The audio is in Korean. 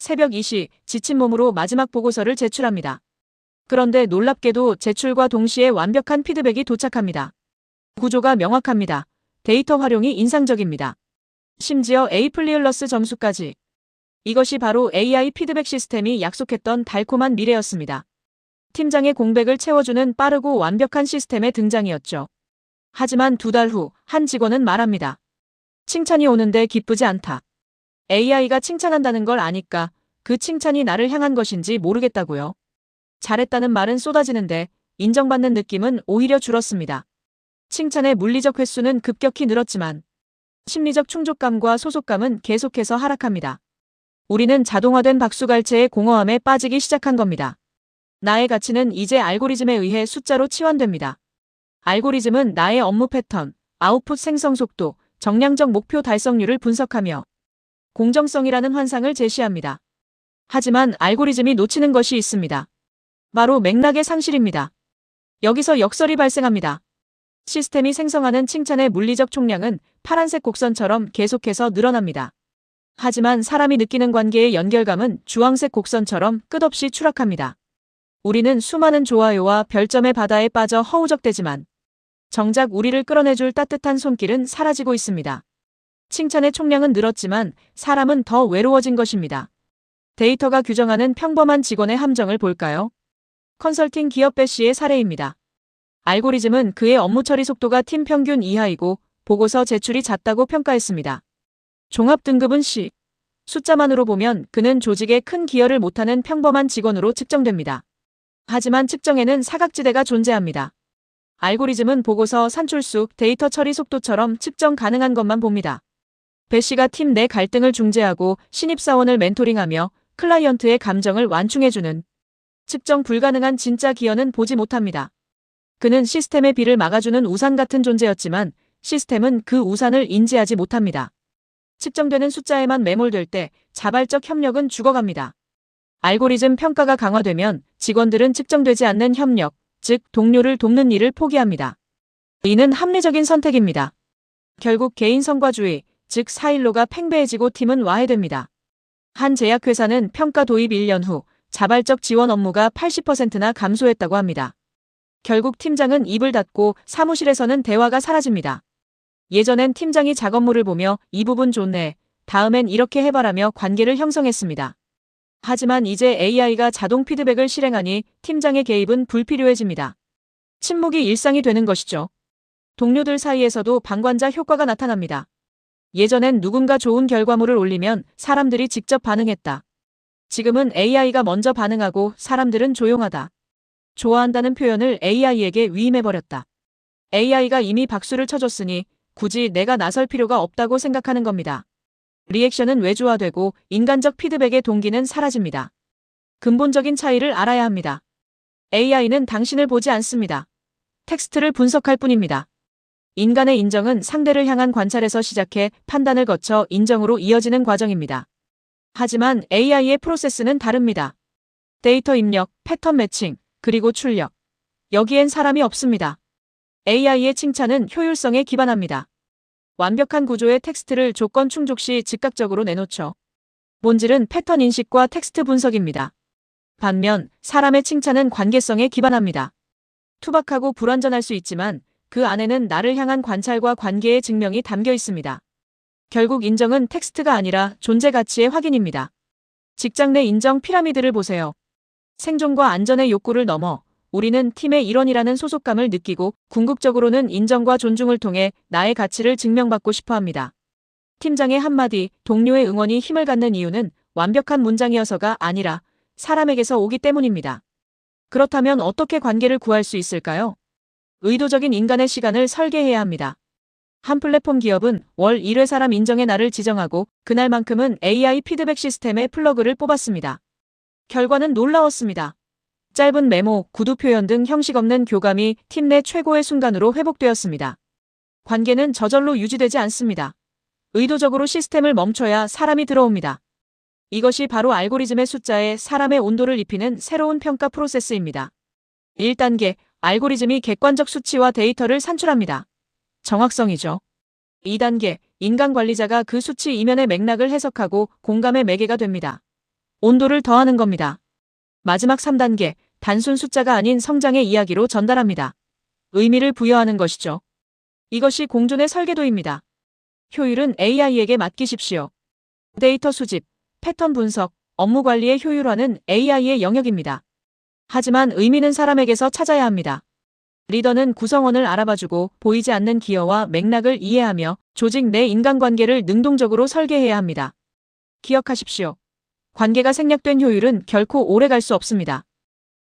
새벽 2시 지친 몸으로 마지막 보고서를 제출합니다. 그런데 놀랍게도 제출과 동시에 완벽한 피드백이 도착합니다. 구조가 명확합니다. 데이터 활용이 인상적입니다. 심지어 A++ 점수까지. 이것이 바로 AI 피드백 시스템이 약속했던 달콤한 미래였습니다. 팀장의 공백을 채워주는 빠르고 완벽한 시스템의 등장이었죠. 하지만 2달 후 한 직원은 말합니다. 칭찬이 오는데 기쁘지 않다. AI가 칭찬한다는 걸 아니까 그 칭찬이 나를 향한 것인지 모르겠다고요. 잘했다는 말은 쏟아지는데 인정받는 느낌은 오히려 줄었습니다. 칭찬의 물리적 횟수는 급격히 늘었지만 심리적 충족감과 소속감은 계속해서 하락합니다. 우리는 자동화된 박수갈채의 공허함에 빠지기 시작한 겁니다. 나의 가치는 이제 알고리즘에 의해 숫자로 치환됩니다. 알고리즘은 나의 업무 패턴, 아웃풋 생성 속도, 정량적 목표 달성률을 분석하며 공정성이라는 환상을 제시합니다. 하지만 알고리즘이 놓치는 것이 있습니다. 바로 맥락의 상실입니다. 여기서 역설이 발생합니다. 시스템이 생성하는 칭찬의 물리적 총량은 파란색 곡선처럼 계속해서 늘어납니다. 하지만 사람이 느끼는 관계의 연결감은 주황색 곡선처럼 끝없이 추락합니다. 우리는 수많은 좋아요와 별점의 바다에 빠져 허우적대지만 정작 우리를 끌어내줄 따뜻한 손길은 사라지고 있습니다. 칭찬의 총량은 늘었지만 사람은 더 외로워진 것입니다. 데이터가 규정하는 평범한 직원의 함정을 볼까요? 컨설팅 기업 배시의 사례입니다. 알고리즘은 그의 업무 처리 속도가 팀 평균 이하이고 보고서 제출이 잦다고 평가했습니다. 종합 등급은 C. 숫자만으로 보면 그는 조직에 큰 기여를 못하는 평범한 직원으로 측정됩니다. 하지만 측정에는 사각지대가 존재합니다. 알고리즘은 보고서 산출수, 데이터 처리 속도처럼 측정 가능한 것만 봅니다. 배시가 팀 내 갈등을 중재하고 신입사원을 멘토링하며 클라이언트의 감정을 완충해주는 측정 불가능한 진짜 기여는 보지 못합니다. 그는 시스템의 비를 막아주는 우산 같은 존재였지만 시스템은 그 우산을 인지하지 못합니다. 측정되는 숫자에만 매몰될 때 자발적 협력은 죽어갑니다. 알고리즘 평가가 강화되면 직원들은 측정되지 않는 협력, 즉 동료를 돕는 일을 포기합니다. 이는 합리적인 선택입니다. 결국 개인 성과주의, 즉 사일로가 팽배해지고 팀은 와해됩니다. 한 제약회사는 평가 도입 1년 후 자발적 지원 업무가 80%나 감소했다고 합니다. 결국 팀장은 입을 닫고 사무실에서는 대화가 사라집니다. 예전엔 팀장이 작업물을 보며 이 부분 좋네, 다음엔 이렇게 해봐라며 관계를 형성했습니다. 하지만 이제 AI가 자동 피드백을 실행하니 팀장의 개입은 불필요해집니다. 침묵이 일상이 되는 것이죠. 동료들 사이에서도 방관자 효과가 나타납니다. 예전엔 누군가 좋은 결과물을 올리면 사람들이 직접 반응했다. 지금은 AI가 먼저 반응하고 사람들은 조용하다. 좋아한다는 표현을 AI에게 위임해버렸다. AI가 이미 박수를 쳐줬으니 굳이 내가 나설 필요가 없다고 생각하는 겁니다. 리액션은 외주화되고 인간적 피드백의 동기는 사라집니다. 근본적인 차이를 알아야 합니다. AI는 당신을 보지 않습니다. 텍스트를 분석할 뿐입니다. 인간의 인정은 상대를 향한 관찰에서 시작해 판단을 거쳐 인정으로 이어지는 과정입니다. 하지만 AI의 프로세스는 다릅니다. 데이터 입력, 패턴 매칭, 그리고 출력. 여기엔 사람이 없습니다. AI의 칭찬은 효율성에 기반합니다. 완벽한 구조의 텍스트를 조건 충족 시 즉각적으로 내놓죠. 본질은 패턴 인식과 텍스트 분석입니다. 반면 사람의 칭찬은 관계성에 기반합니다. 투박하고 불완전할 수 있지만 그 안에는 나를 향한 관찰과 관계의 증명이 담겨 있습니다. 결국 인정은 텍스트가 아니라 존재 가치의 확인입니다. 직장 내 인정 피라미드를 보세요. 생존과 안전의 욕구를 넘어 우리는 팀의 일원이라는 소속감을 느끼고 궁극적으로는 인정과 존중을 통해 나의 가치를 증명받고 싶어 합니다. 팀장의 한마디, 동료의 응원이 힘을 갖는 이유는 완벽한 문장이어서가 아니라 사람에게서 오기 때문입니다. 그렇다면 어떻게 관계를 구할 수 있을까요? 의도적인 인간의 시간을 설계해야 합니다. 한 플랫폼 기업은 월 1회 사람 인정의 날을 지정하고 그날만큼은 AI 피드백 시스템에 플러그를 뽑았습니다. 결과는 놀라웠습니다. 짧은 메모, 구두 표현 등 형식 없는 교감이 팀 내 최고의 순간으로 회복되었습니다. 관계는 저절로 유지되지 않습니다. 의도적으로 시스템을 멈춰야 사람이 들어옵니다. 이것이 바로 알고리즘의 숫자에 사람의 온도를 입히는 새로운 평가 프로세스입니다. 1단계, 알고리즘이 객관적 수치와 데이터를 산출합니다. 정확성이죠. 2단계, 인간 관리자가 그 수치 이면의 맥락을 해석하고 공감의 매개가 됩니다. 온도를 더하는 겁니다. 마지막 3단계, 단순 숫자가 아닌 성장의 이야기로 전달합니다. 의미를 부여하는 것이죠. 이것이 공존의 설계도입니다. 효율은 AI에게 맡기십시오. 데이터 수집, 패턴 분석, 업무 관리의 효율화는 AI의 영역입니다. 하지만 의미는 사람에게서 찾아야 합니다. 리더는 구성원을 알아봐주고 보이지 않는 기여와 맥락을 이해하며 조직 내 인간관계를 능동적으로 설계해야 합니다. 기억하십시오. 관계가 생략된 효율은 결코 오래 갈 수 없습니다.